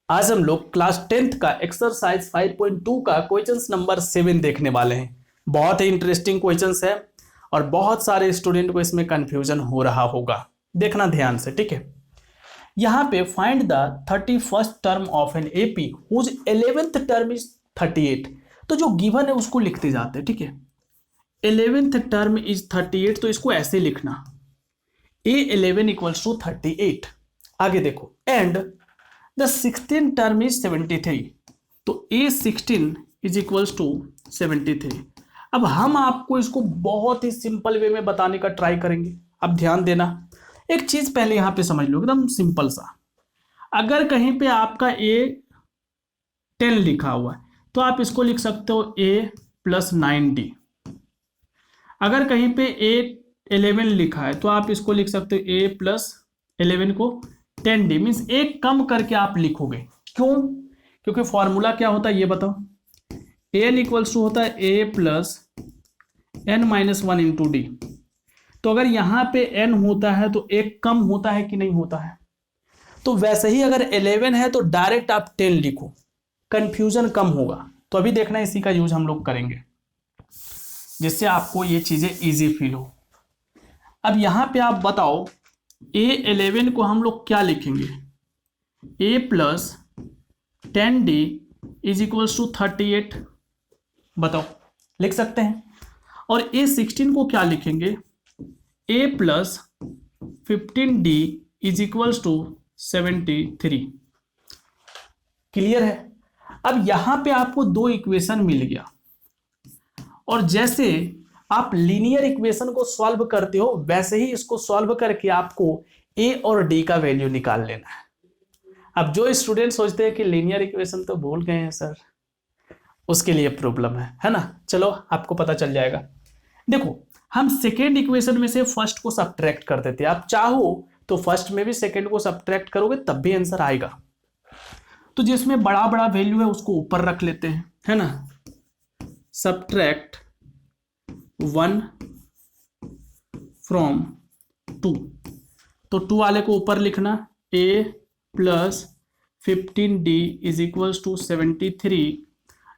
आज हम लोग क्लास 10th का एक्सरसाइज 5.2 का क्वेश्चंस नंबर 7 देखने वाले हैं। बहुत ही इंटरेस्टिंग क्वेश्चंस है और बहुत सारे स्टूडेंट को इसमें कंफ्यूजन हो रहा होगा। देखना ध्यान से, ठीक है। यहाँ पे find the 31st term of an AP whose 11th term is 38। तो जो गिवन है उसको लिखते जाते हैं, ठीक है। 11th टर्म इज 38, तो इसको ऐसे लिखना A11 इक्वल्स टू 38। आगे देखो, एंड द 16 टर्म इज 73, तो A16 इज इक्वल्स टू 73। अब हम आपको इसको बहुत ही सिंपल वे में बताने का ट्राई करेंगे। अब ध्यान देना, एक चीज पहले यहां पे समझ लो, एकदम सिंपल सा। अगर कहीं पे आपका A10 लिखा हुआ है तो आप इसको लिख सकते हो A+9D। अगर कहीं पे A11 लिखा है तो आप इसको लिख सकते हो A+11 को 10D, मीन्स एक कम करके आप लिखोगे। क्यों? क्योंकि फॉर्मूला क्या होता है ये बताओ। N इक्वल्स टू होता है A+n-1 इंटू डी। तो अगर यहां पे n होता है तो एक कम होता है कि नहीं होता है? तो वैसे ही अगर 11 है तो डायरेक्ट आप 10 लिखो, कंफ्यूजन कम होगा। तो अभी देखना इसी का यूज हम लोग करेंगे जिससे आपको ये चीजें इजी फील हो। अब यहां पे आप बताओ A11 को हम लोग क्या लिखेंगे? A+10D इज इक्वल्स टू 38, बताओ, लिख सकते हैं। और A16 को क्या लिखेंगे? A+15D is equals to 73। Clear है? अब यहां पे आपको दो इक्वेशन मिल गया, और जैसे आप लीनियर इक्वेशन को सॉल्व करते हो वैसे ही इसको सॉल्व करके आपको ए और डी का वैल्यू निकाल लेना है। अब जो स्टूडेंट सोचते हैं कि लीनियर इक्वेशन तो भूल गए हैं सर, उसके लिए प्रॉब्लम है ना। चलो आपको पता चल जाएगा। देखो, हम सेकेंड इक्वेशन में से फर्स्ट को सब्ट्रैक्ट कर देते हैं। आप चाहो तो फर्स्ट में भी सेकेंड को सब्ट्रैक्ट करोगे तब भी आंसर आएगा। तो जिसमें बड़ा बड़ा वैल्यू है उसको ऊपर रख लेते हैं, है ना। सब्ट्रैक्ट 1 फ्रॉम 2, तो 2 वाले को ऊपर लिखना। A+15D is equals to 73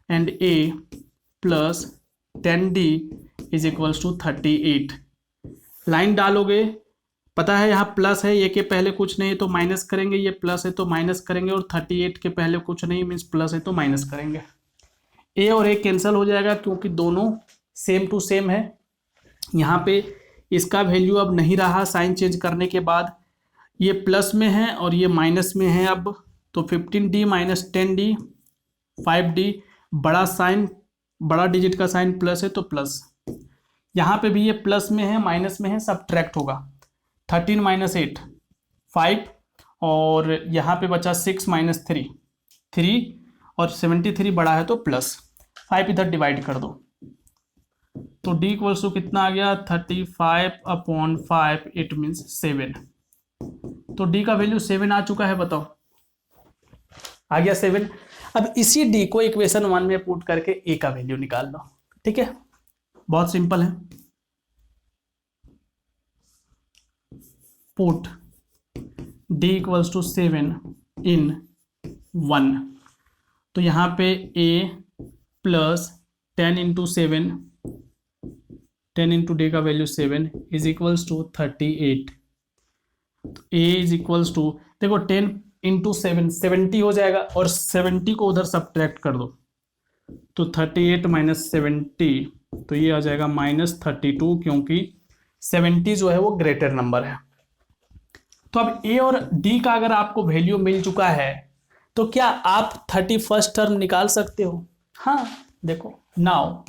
and A+10D is equals to 38। Line डालोगे, पता है यहाँ प्लस है, ये के पहले कुछ नहीं है तो माइनस करेंगे, ये प्लस है तो माइनस करेंगे, और 38 के पहले कुछ नहीं मीन्स प्लस है तो माइनस करेंगे। ए और ए कैंसिल हो जाएगा क्योंकि दोनों सेम टू सेम है। यहाँ पे इसका वैल्यू अब नहीं रहा साइन चेंज करने के बाद, ये प्लस में है और ये माइनस में है। अब तो 15D माइनस 10D 5D, बड़ा साइन, बड़ा डिजिट का साइन प्लस है तो प्लस। यहाँ पे भी ये प्लस में है माइनस में है, सब्ट्रैक्ट होगा। 13 माइनस 8 5, और यहाँ पे बचा 6 माइनस 3 3, और 73 बड़ा है तो प्लस 5 इधर डिवाइड कर दो। तो D इक्वल्स टू कितना आ गया? 35/5, इट मीन्स 7। तो D का वैल्यू 7 आ चुका है, बताओ, आ गया 7। अब इसी D को इक्वेशन 1 में पुट करके A का वैल्यू निकाल लो, ठीक है। बहुत सिंपल है। पुट D इक्वल्स टू 7 इन 1, तो यहाँ पे A+10 इंटू 7, 10 इंटू D का वैल्यू 7 इज इक्वल्स टू 38। तो A इज इक्वल्स टू, देखो 10 इंटू 7 70 हो जाएगा, और 70 को उधर सब्ट्रैक्ट कर दो तो 38 माइनस 70, तो ये आ जाएगा -32, क्योंकि 70 जो है वो ग्रेटर नंबर है। तो अब A और D का अगर आपको वैल्यू मिल चुका है तो क्या आप 31st टर्म निकाल सकते हो? हाँ, देखो नाउ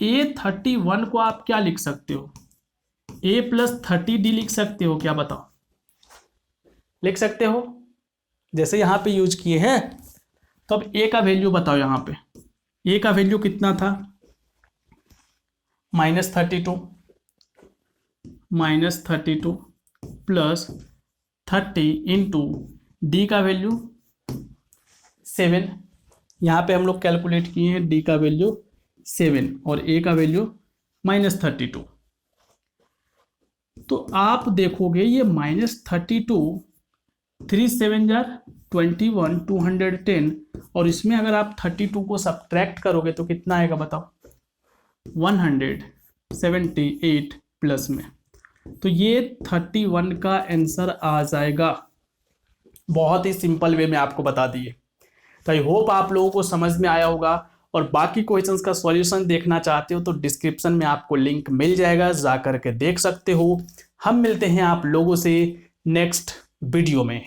A31 को आप क्या लिख सकते हो? A+30D लिख सकते हो क्या, बताओ? लिख सकते हो, जैसे यहां पे यूज किए हैं। तो अब A का वैल्यू बताओ। यहां पे A का वैल्यू कितना था? -32 प्लस 30 इंटू D का वैल्यू 7। यहाँ पे हम लोग कैलकुलेट किए हैं D का वैल्यू 7 और A का वैल्यू -32। तो आप देखोगे ये -32 3 7 जार 21, 210, और इसमें अगर आप 32 को सब्ट्रैक्ट करोगे तो कितना आएगा बताओ, 178 प्लस में, तो ये 31 का आंसर आ जाएगा। बहुत ही सिंपल वे में आपको बता दिए। तो आई होप आप लोगों को समझ में आया होगा, और बाकी क्वेश्चंस का सॉल्यूशन देखना चाहते हो तो डिस्क्रिप्शन में आपको लिंक मिल जाएगा, जा करके देख सकते हो। हम मिलते हैं आप लोगों से नेक्स्ट वीडियो में।